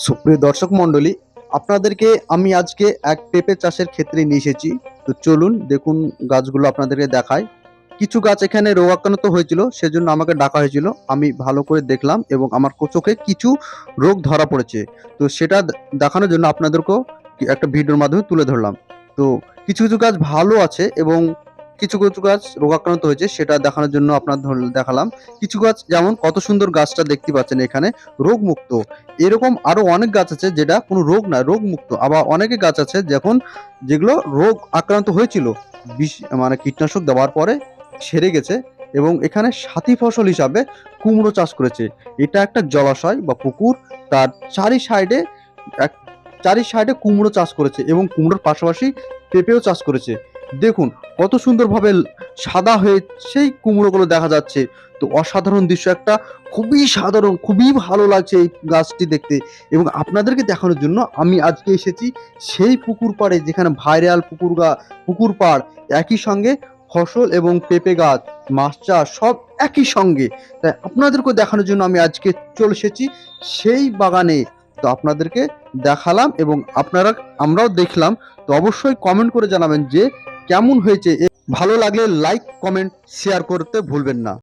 সুপ্রিয় দর্শক মণ্ডলী, আপনাদেরকে আমি আজকে এক পেঁপে চাষের ক্ষেত্রে নিয়ে এসেছি। তো চলুন দেখুন গাছগুলো আপনাদেরকে দেখাই। কিছু গাছ এখানে রোগাক্রান্ত হয়েছিল, সেজন্য আমাকে ডাকা হয়েছিল। আমি ভালো করে দেখলাম এবং আমার চোখে কিছু রোগ ধরা পড়েছে। তো সেটা দেখানোর জন্য আপনাদেরকেও একটা ভিডিওর মাধ্যমে তুলে ধরলাম। তো কিছু কিছু গাছ ভালো আছে এবং কিছু কিছু গাছ রোগাক্রান্ত হয়েছে, সেটা দেখানোর জন্য দেখালাম। কিছু গাছ যেমন কত সুন্দর গাছটা দেখতে পাচ্ছেন এখানে রোগমুক্ত। এরকম আরো অনেক গাছ আছে যেটা কোনো রোগ না, রোগ মুক্ত। আবার অনেকে গাছ আছে যেগুলো রোগ আক্রান্ত হয়েছিল, বিষ মানে কীটনাশক দেওয়ার পরে সেরে গেছে। এবং এখানে সাথী ফসল হিসাবে কুমড়ো চাষ করেছে। এটা একটা জলাশয় বা পুকুর, তার চারি সাইডে এক চারি সাইডে কুমড়ো চাষ করেছে এবং কুমড়োর পাশাপাশি পেঁপেও চাষ করেছে। দেখুন কত সুন্দরভাবে সাদা হয়ে সেই কুমড়োগুলো দেখা যাচ্ছে। তো অসাধারণ দৃশ্য একটা, খুবই সাধারণ, খুবই ভালো লাগছে এই গাছটি দেখতে। এবং আপনাদেরকে দেখানোর জন্য আমি আজকে এসেছি সেই পুকুর পাড়ে, যেখানে ভাইরাল পুকুর পাড় একই সঙ্গে ফসল এবং পেঁপে গাছ, মাছ চাষ সব একই সঙ্গে। তাই আপনাদেরকে দেখানোর জন্য আমি আজকে চলে এসেছি সেই বাগানে। তো আপনাদেরকে দেখালাম এবং আমরাও দেখলাম। তো অবশ্যই কমেন্ট করে জানাবেন যে কেমন হয়েছে। ভালো লাগলে লাইক, কমেন্ট, শেয়ার করতে ভুলবেন না।